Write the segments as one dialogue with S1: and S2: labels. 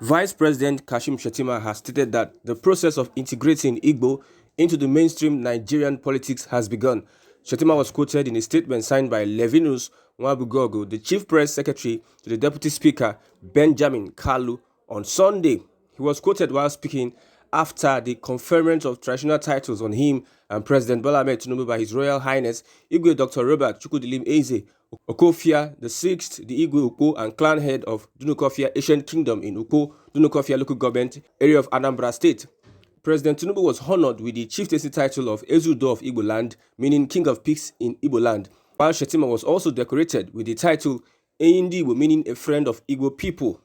S1: Vice President Kashim Shettima has stated that the process of integrating Igbo into the mainstream Nigerian politics has begun. Shettima was quoted in a statement signed by Levinus Nwabugogo, the chief press secretary to the Deputy Speaker Benjamin Kalu, on Sunday. He was quoted while speaking after the conferment of traditional titles on him and President Bola Ahmed Tinubu by His Royal Highness Igwe Dr. Robert Chukwudilim Eze Okofia the Sixth, the Igbo Ukpo and clan head of Dunukofia Ancient Kingdom in Ukpo, Dunukofia local government area of Anambra State. President Tinubu was honored with the chieftaincy title of Ezudo of Igbo land, meaning King of Peace in Igbo land, while Shettima was also decorated with the title Eyindibo, meaning a friend of Igbo people.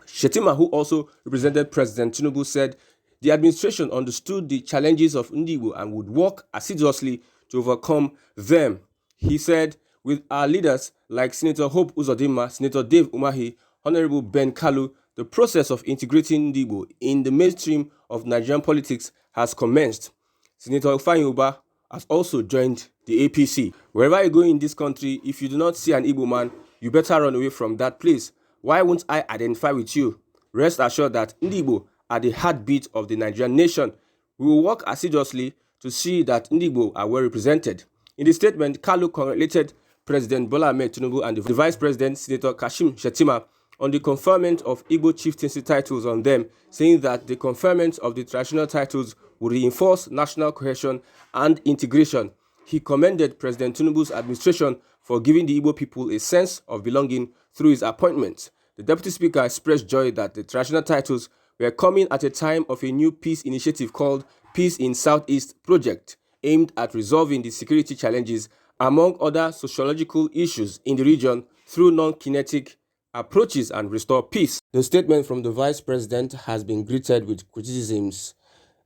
S1: Shettima, who also represented President Tinubu, said the administration understood the challenges of Igbo and would work assiduously to overcome them. He said, with our leaders like Senator Hope Uzodinma, Senator Dave Umahi, Honorable Ben Kalu, the process of integrating Igbo in the mainstream of Nigerian politics has commenced. Senator Ifeanyi Uba has also joined the APC. Wherever you go in this country, if you do not see an Igbo man, you better run away from that place. Why won't I identify with you? Rest assured that Igbo are the heartbeat of the Nigerian nation. We will work assiduously to see that Igbo are well represented. In the statement, Kalu congratulated President Bola Ahmed Tinubu and the Vice President, Senator Kashim Shettima, on the conferment of Igbo chieftaincy titles on them, saying that the conferment of the traditional titles would reinforce national cohesion and integration. He commended President Tinubu's administration for giving the Igbo people a sense of belonging through his appointment. The Deputy Speaker expressed joy that the traditional titles were coming at a time of a new peace initiative called Peace in Southeast Project, aimed at resolving the security challenges among other sociological issues in the region through non-kinetic approaches and restore peace. The statement from the Vice President has been greeted with criticisms.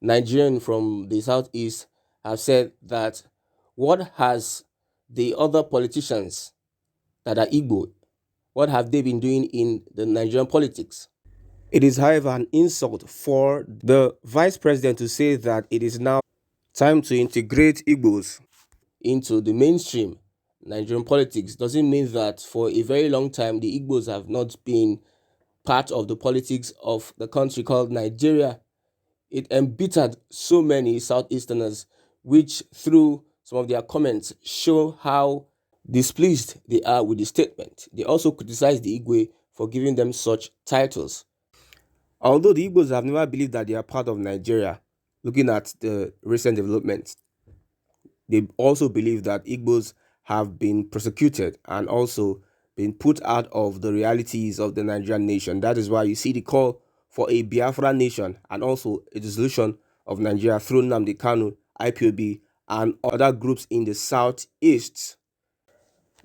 S1: Nigerians from the Southeast have said that what has the other politicians that are Igbo, what have they been doing in the Nigerian politics? It is, however, an insult for the Vice President to say that it is now time to integrate Igbos into the mainstream Nigerian politics. Doesn't mean that for a very long time the Igbos have not been part of the politics of the country called Nigeria. It embittered so many Southeasterners, which through some of their comments show how displeased they are with the statement. They also criticized the Igwe for giving them such titles. Although the Igbos have never believed that they are part of Nigeria, looking at the recent developments, they also believe that Igbos have been persecuted and also been put out of the realities of the Nigerian nation. That is why you see the call for a Biafra nation and also a dissolution of Nigeria through Nnamdi Kanu, IPOB, and other groups in the southeast.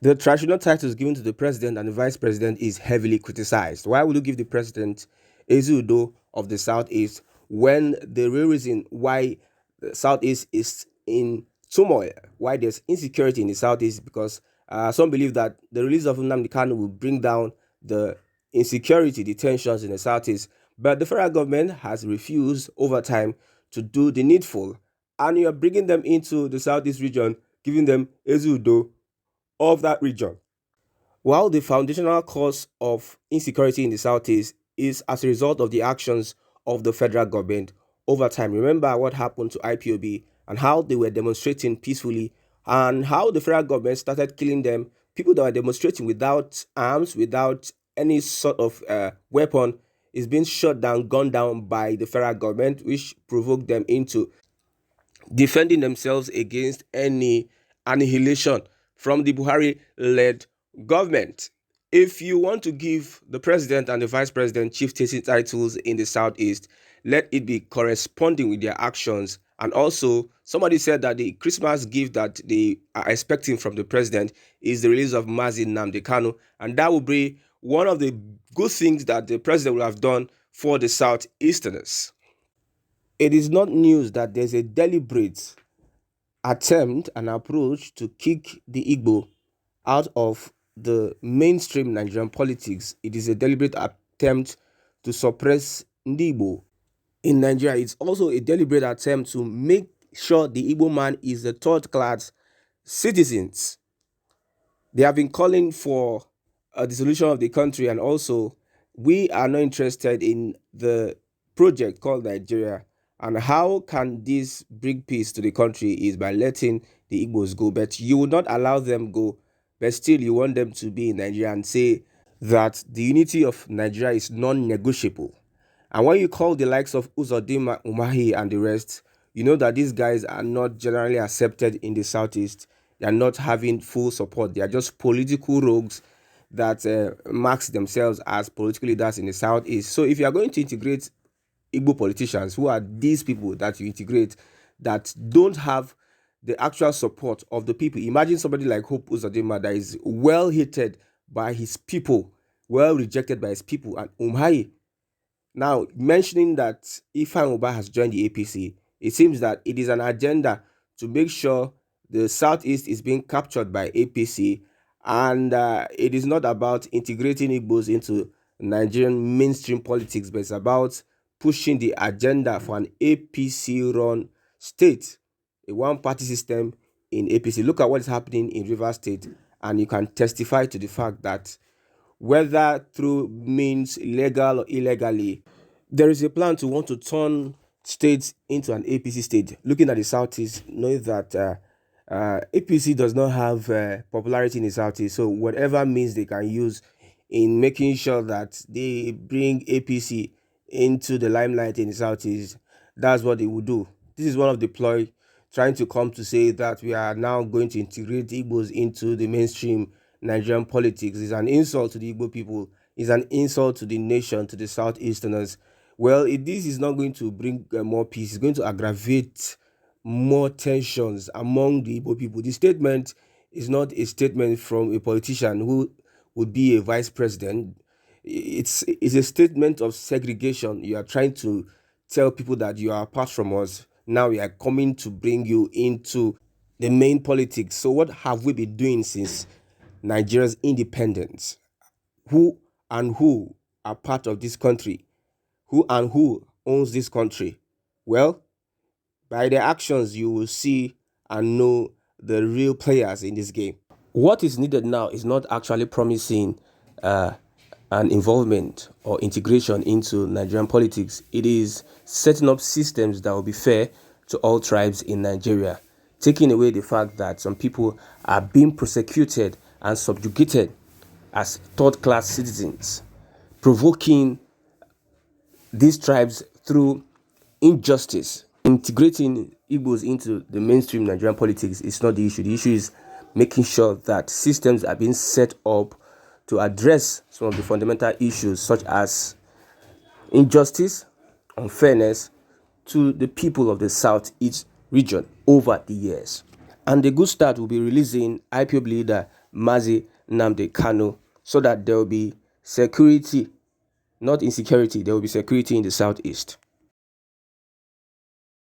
S1: The traditional titles given to the president and the vice president is heavily criticized. Why would you give the president Ezudo of the southeast when the real reason why the southeast is in turmoil, why there's insecurity in the southeast, because some believe that the release of Nnamdi Kanu will bring down the insecurity, the tensions in the southeast. But the federal government has refused over time to do the needful, and you are bringing them into the southeast region, giving them Ezudo of that region. While the foundational cause of insecurity in the southeast is as a result of the actions of the federal government over time. Remember what happened to IPOB and how they were demonstrating peacefully and how the federal government started killing them. People that were demonstrating without arms, without any sort of weapon, is being shot down, gunned down by the federal government, which provoked them into defending themselves against any annihilation from the Buhari-led government. If you want to give the president and the vice president chieftaincy titles in the southeast, let it be corresponding with their actions. And also, somebody said that the Christmas gift that they are expecting from the president is the release of Mazi Nnamdi Kanu, and that will be one of the good things that the president will have done for the southeasterners. It is not news that there's a deliberate attempt and approach to kick the Igbo out of the mainstream Nigerian politics. It is a deliberate attempt to suppress Igbo in Nigeria. It's also a deliberate attempt to make sure the Igbo man is a third-class citizens. They have been calling for a dissolution of the country and also We are not interested in the project called Nigeria. And how can this bring peace to the country is by letting the Igbos go. But you will not allow them go, but still you want them to be in Nigeria and say that the unity of Nigeria is non-negotiable. And when you call the likes of Uzodinma, Umahi, and the rest, you know that these guys are not generally accepted in the Southeast. They are not having full support. They are just political rogues that marks themselves as political leaders in the Southeast. So if you are going to integrate Igbo politicians, who are these people that you integrate that don't have the actual support of the people? Imagine somebody like Hope Uzodinma that is well hated by his people, well rejected by his people, and Umahi now, mentioning that Ifeanyi Uba has joined the APC, it seems that it is an agenda to make sure the Southeast is being captured by APC, and it is not about integrating Igbos into Nigerian mainstream politics, but it's about pushing the agenda for an APC-run state, a one-party system in APC. Look at what is happening in Rivers State, and you can testify to the fact that whether through means legal or illegally, there is a plan to want to turn states into an APC state. Looking at the Southeast, knowing that APC does not have popularity in the Southeast, so whatever means they can use in making sure that they bring APC into the limelight in the Southeast, that's what they will do. This is one of the ploy trying to come to say that we are now going to integrate Igbos into the mainstream Nigerian politics. Is an insult to the Igbo people. Is an insult to the nation, to the Southeasterners. Well, this is not going to bring more peace. It's going to aggravate more tensions among the Igbo people. The statement is not a statement from a politician who would be a vice president. It's a statement of segregation. You are trying to tell people that you are apart from us. Now we are coming to bring you into the main politics. So what have we been doing since Nigeria's independence? Who and who are part of this country? Who and who owns this country? Well, by their actions, you will see and know the real players in this game. What is needed now is not actually promising an involvement or integration into Nigerian politics. It is setting up systems that will be fair to all tribes in Nigeria, taking away the fact that some people are being prosecuted and subjugated as third-class citizens, provoking these tribes through injustice. Integrating Igbos into the mainstream Nigerian politics is not the issue. The issue is making sure that systems are being set up to address some of the fundamental issues such as injustice, unfairness to the people of the Southeast region over the years. And the good start will be releasing IPOB leader Mazi Nnamdi Kanu so that there will be security, not insecurity, there will be security in the Southeast.